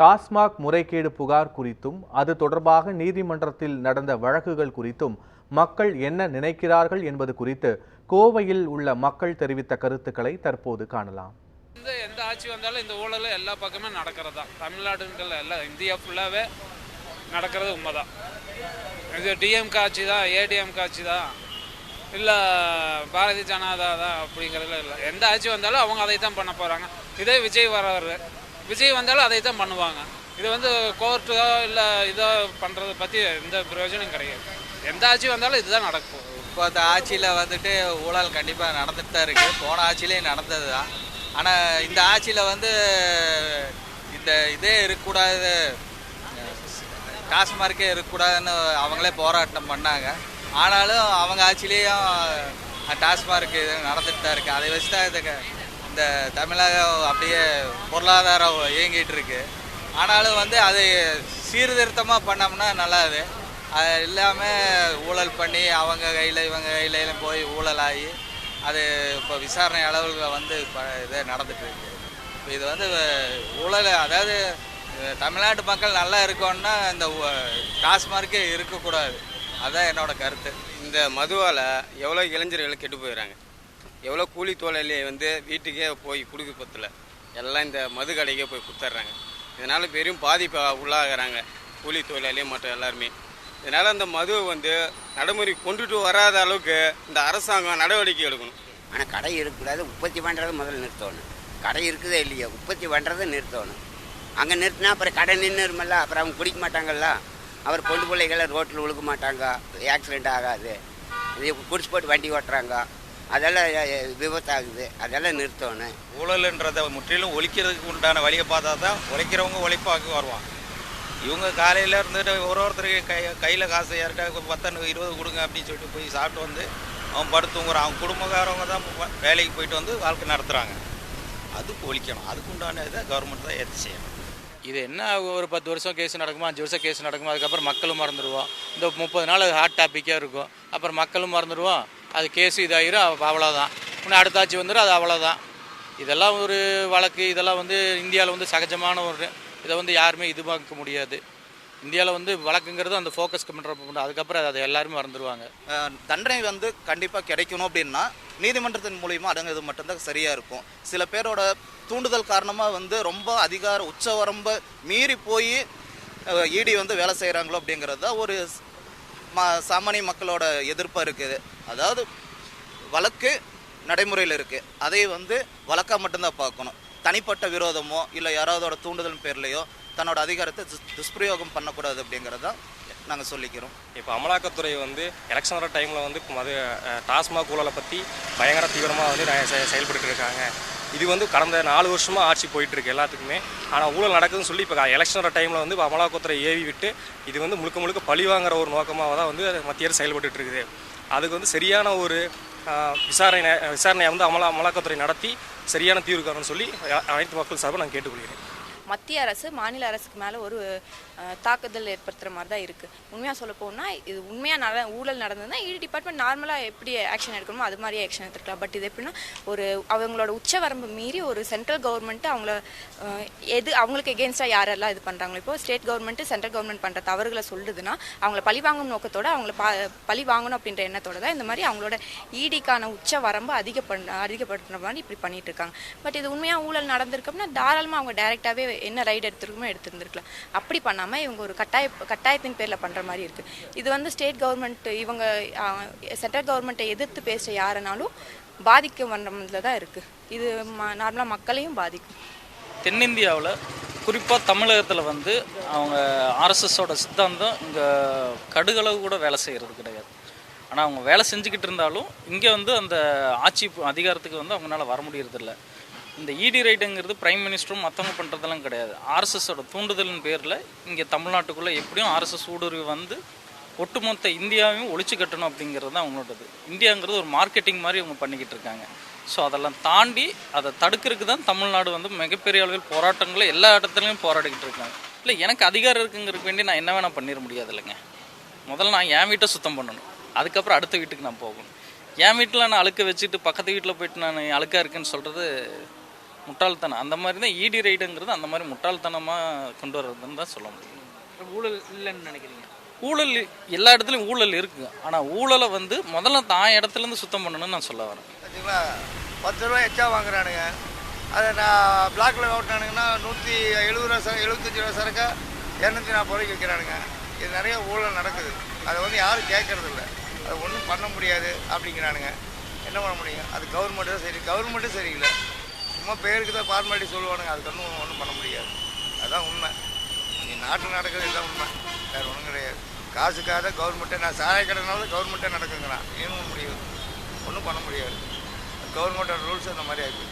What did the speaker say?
டாஸ்மாக் முறைகேடு புகார் குறித்தும் அது தொடர்பாக நீதிமன்றத்தில் நடந்த வழக்குகள் குறித்தும் மக்கள் என்ன நினைக்கிறார்கள் என்பது குறித்து கோவையில் உள்ள மக்கள் தெரிவித்த கருத்துக்களை தற்போது காணலாம். எந்த ஆட்சி வந்தாலும் இந்த ஊழல் எல்லா பக்கமே நடக்கிறது தான். தமிழ்நாடுகள் எல்லாம் இந்தியா ஃபுல்லாகவே நடக்கிறது உண்மைதான். இது டிஎம்கே ஆட்சி தான், ஏடிஎம்கே ஆட்சி தான், இல்லை பாரதிய ஜனதா தான் அப்படிங்கிறதுல இல்லை. எந்த ஆட்சி வந்தாலும் அவங்க அதை தான் பண்ண போகிறாங்க. இதே விஜய் வர்றாரு, விஜய் வந்தாலும் அதை தான் பண்ணுவாங்க. இது கோர்ட்டோ இல்லை இதோ பண்ணுறதை பற்றி எந்த பிரயோஜனம் கிடையாது. எந்த ஆட்சி வந்தாலும் இதுதான் நடக்கும். இப்போ அந்த ஆட்சியில் ஊழல் கண்டிப்பாக நடந்துட்டு தான் இருக்குது. போன ஆட்சியிலே நடந்தது தான். ஆனால் இந்த ஆட்சியில் இந்த இதே இருக்கக்கூடாது, டாஸ்மார்க்கே இருக்கக்கூடாதுன்னு அவங்களே போராட்டம் பண்ணாங்க. ஆனாலும் அவங்க ஆட்சியிலேயும் டாஸ்மார்க் இது நடந்துட்டு தான் இருக்குது. அதை வச்சு தான் இந்த தமிழகம் அப்படியே பொருளாதாரம் இயங்கிட்டு இருக்கு. ஆனாலும் அது சீர்திருத்தமாக பண்ணோம்னா நல்லாது. அது இல்லாமல் ஊழல் பண்ணி அவங்க கையில் இவங்க கையிலையும் போய் ஊழலாகி அது இப்போ விசாரணை அளவில் இதே நடந்துட்டு இருக்கு. இப்போ இது ஊழல், அதாவது தமிழ்நாட்டு மக்கள் நல்லா இருக்கணும்னா இந்த டாஸ்மார்க்கே இருக்கக்கூடாது. அதுதான் என்னோட கருத்து. இந்த மதுவால் எவ்வளோ இளைஞர்கள் கெட்டு போயிடறாங்க. எவ்வளோ கூலி தொழிலே வீட்டுக்கே போய் கொடுக்க பத்தில் எல்லாம் இந்த மது கடைக்கே போய் கொடுத்துட்றாங்க. இதனால் பெரும் பாதிப்பு உள்ளாகிறாங்க கூலி தொழிலாளியும் மற்றும் எல்லாருமே. இதனால் அந்த மதுவை நடைமுறை கொண்டுட்டு வராத அளவுக்கு இந்த அரசாங்கம் நடவடிக்கை எடுக்கணும். ஆனால் கடை இருக்கக்கூடாது, உற்பத்தி பண்ணுறது முதல்ல நிறுத்தணும். கடை இருக்குதே இல்லையா, உற்பத்தி பண்ணுறதை நிறுத்தணும். அங்கே நிறுத்தினா அப்புறம் கடை நின்றுருமில்ல, அப்புறம் அவங்க குடிக்க மாட்டாங்கல்ல, அவர் பொண்டு பிள்ளைகளை ரோட்டில் விழுக்க மாட்டாங்க, ஆக்சிடெண்ட் ஆகாது. இது குடிச்சு போட்டு வண்டி ஓட்டுறாங்க, அதெல்லாம் விபத்தாகுது, அதெல்லாம் நிறுத்தணும். ஊழல்ன்றதை முற்றிலும் ஒழிக்கிறதுக்கு உண்டான வழியை பார்த்தா தான் உழைக்கிறவங்க உழைப்பாக்கி வருவாங்க. இவங்க காலையில் இருந்துட்டு ஒருத்தருக்கு கையில் காசு யார்கிட்ட 10 20 கொடுங்க அப்படின்னு சொல்லிட்டு போய் சாப்பிட்டு அவன் படுத்துங்கிறான். அவங்க குடும்பக்காரவங்க தான் வேலைக்கு போயிட்டு வாழ்க்கை நடத்துகிறாங்க. அதுக்கு ஒழிக்கணும். அதுக்கு உண்டான இதை கவர்மெண்ட் தான் ஏற்றி செய்யணும். இது என்ன ஒரு 10 வருஷம் கேஸ் நடக்குமா, 5 வருஷம் கேஸ் நடக்குமா, அதுக்கப்புறம் மக்களும் மறந்துடுவோம். இந்த 30 நாள் ஹாட் டாப்பிக்காக இருக்கும். அப்புறம் மக்களும் மறந்துடுவோம். அது கேஸு இதாகிரும், அவ்வளோதான். இன்னும் அடுத்த ஆட்சி வந்துடும், அது அவ்வளோதான். இதெல்லாம் ஒரு வழக்கு. இதெல்லாம் இந்தியாவில் சகஜமான ஒரு இதை யாருமே இது பார்க்க முடியாது. இந்தியாவில் வழக்குங்கிறது அந்த ஃபோக்கஸ்க்கு பண்ணுற, அதுக்கப்புறம் அதை எல்லாருமே மறந்துடுவாங்க. தண்டனை கண்டிப்பாக கிடைக்கணும் அப்படின்னா நீதிமன்றத்தின் மூலிமா அடங்குறது மட்டும்தான் சரியாக இருக்கும். சில பேரோட தூண்டுதல் காரணமாக ரொம்ப அதிகார உச்சவரம்பை மீறி போய் இடி வேலை செய்கிறாங்களோ அப்படிங்கிறது தான் ஒரு சாமானிய மக்களோட எதிர்ப்பாக இருக்குது. அதாவது வழக்கு நடைமுறையில் இருக்குது, அதை வழக்காக மட்டும்தான் பார்க்கணும். தனிப்பட்ட விரோதமோ இல்லை யாராவதோட தூண்டுதல் பேர்லையோ தன்னோட அதிகாரத்தை துஷ்பிரயோகம் பண்ணக்கூடாது அப்படிங்கிறத நாங்கள் சொல்லிக்கிறோம். இப்போ அமலாக்கத்துறை எலெக்ஷன் வர டைமில் மது டாஸ்மாக் ஊழலை பற்றி பயங்கர தீவிரமாக செயல்பட்டு இருக்காங்க. இது கடந்த 4 வருஷமாக ஆட்சி போயிட்டுருக்கு எல்லாத்துக்குமே. ஆனால் ஊழல் நடக்குதுன்னு சொல்லி இப்போ எலெக்ஷன் வர டைமில் இப்போ அமலாக்கத்துறை ஏவி விட்டு இது முழுக்க பழி வாங்குற ஒரு நோக்கமாக தான் மத்திய அரசு செயல்பட்டு இருக்குது. அதுக்கு சரியான ஒரு விசாரணையை அமலாக்கத்துறை நடத்தி சரியான தீர்வு காரணம்னு சொல்லி அனைத்து மக்கள் சார்பாக நான் கேட்டுக்கொள்கிறேன். மத்திய அரசு மாநில அரசுக்கு மேலே ஒரு தாக்குதல் ஏற்படுத்துகிற மாதிரி தான் இருக்குது. உண்மையாக சொல்ல போனால் இது உண்மையாக ஊழல் நடந்ததுன்னா இடி டிபார்ட்மெண்ட் நார்மலாக எப்படி ஆக்ஷன் எடுக்கணுமோ அது மாதிரியே ஆக்ஷன் எடுத்துக்கலாம். பட் இது எப்படின்னா அவங்களோட உச்ச வரம்பு மீறி ஒரு சென்ட்ரல் கவர்மெண்ட்டு அவங்களுக்கு எகென்ஸ்டாக யாரெல்லாம் இது பண்ணுறாங்களோ, இப்போ ஸ்டேட் கவர்மெண்ட்டு சென்ட்ரல் கவர்மெண்ட் பண்ணுற தவறுகளை சொல்லுதுன்னா அவங்கள பழி வாங்கும் நோக்கத்தோடு அவங்கள பழி வாங்கணும் அப்படின்ற எண்ணத்தோட தான் இந்த மாதிரி அவங்களோட ஈடிக்கான உச்ச வரம்பு அதிகப்படுத்துகிற மாதிரி இப்படி பண்ணிட்டு இருக்காங்க. பட் இது உண்மையாக ஊழல் நடந்திருக்கு அப்படின்னா தாராளமாக அவங்க டைரெக்டாகவே என்ன ரைடு எடுத்துருந்துருக்கலாம். அப்படி பண்ணாமல் இவங்க ஒரு கட்டாயத்தின் பேரில் பண்ணுற மாதிரி இருக்குது. இது ஸ்டேட் கவர்மெண்ட் இவங்க சென்ட்ரல் கவர்மெண்ட்டை எதிர்த்து பேசுகிற யாருனாலும் பாதிக்க வண்ணத்தில் தான் இருக்குது. இது நார்மலாக மக்களையும் பாதிக்கும். தென்னிந்தியாவில் குறிப்பாக தமிழகத்தில் அவங்க ஆர்எஸ்எஸோட சித்தாந்தம் இங்கே கடுகளவு கூட வேலை செய்கிறது கிடையாது. ஆனால் அவங்க வேலை செஞ்சுக்கிட்டு இருந்தாலும் இங்கே அந்த ஆட்சி அதிகாரத்துக்கு அவங்களால வர முடியறதில்ல. இந்த இடி ரைடுங்கிறது பிரைம் மினிஸ்டரும் மற்றவங்க பண்ணுறதெல்லாம் கிடையாது. ஆர்எஸ்எஸோட தூண்டுதலின் பேரில் இங்கே தமிழ்நாட்டுக்குள்ளே எப்படியும் ஆர்எஸ்எஸ் ஊடுருவி ஒட்டுமொத்த இந்தியாவையும் ஒழிச்சு கட்டணும் அப்படிங்கிறது தான் அவங்களோடது. இந்தியாங்கிறது ஒரு மார்க்கெட்டிங் மாதிரி இவங்க பண்ணிக்கிட்டு இருக்காங்க. ஸோ அதெல்லாம் தாண்டி அதை தடுக்கிறதுக்கு தான் தமிழ்நாடு மிகப்பெரிய அளவில் போராட்டங்களை எல்லா இடத்துலையும் போராடிக்கிட்டு இருக்காங்க. இல்லை எனக்கு அதிகாரம் இருக்குங்கிறதுக்கு வேண்டி நான் என்ன வேணால் பண்ணிட முடியாது இல்லைங்க. முதல்ல நான் என் வீட்டை சுத்தம் பண்ணணும், அதுக்கப்புறம் அடுத்த வீட்டுக்கு நான் போகணும். என் வீட்டில் நான் அழுக்க வச்சுட்டு பக்கத்து வீட்டில் போயிட்டு நான் அழுக்காக இருக்குன்னு சொல்கிறது முட்டாள்தனம். அந்த மாதிரி தான் இடி ரைடுங்கிறது அந்த மாதிரி முட்டாள்தனமாக கொண்டு வர்றதுன்னு தான் சொல்ல முடியும். ஊழல் இல்லைன்னு நினைக்கிறீங்க? ஊழல் எல்லா இடத்துலையும் ஊழல் இருக்குது. ஆனால் ஊழலை வந்து முதல்ல தான் இடத்துலேருந்து சுத்தம் பண்ணணும்னு நான் சொல்ல வரேன். பார்த்தீங்களா, 10 ரூபா எச்சா வாங்குறானுங்க. அதை நான் பிளாக்ல ஓட்டினானுங்கன்னா 170 ரூபா 75 ரூபா சரக்கா 240 ரூபாய்க்கு விற்கிறானுங்க. இது நிறைய ஊழல் நடக்குது. அதை வந்து யாரும் கேட்கறது இல்லை. அதை ஒன்றும் பண்ண முடியாது அப்படிங்கிறானுங்க. என்ன பண்ண முடியும்? அது கவர்மெண்ட்டு தான் சரி. கவர்மெண்ட்டும் சரியில்லை. சும்மா பேருக்கு தான் ஃபார்மாலிட்டி சொல்லுவானுங்க. அதுக்கு ஒன்றும் பண்ண முடியாது. அதுதான் உண்மை. நீ நாட்டில் நடக்கிறது இதுதான் உண்மை. வேறு ஒன்றும் கிடையாது. காசுக்காக தான் கவர்மெண்ட்டை, நான் சாராய கடைனால கவர்மெண்ட்டே நடக்குங்கிறான். ஏன்னு முடியும்? ஒன்றும் பண்ண முடியாது. கவர்மெண்ட்டோட ரூல்ஸ் அந்த மாதிரி ஆகிடுது.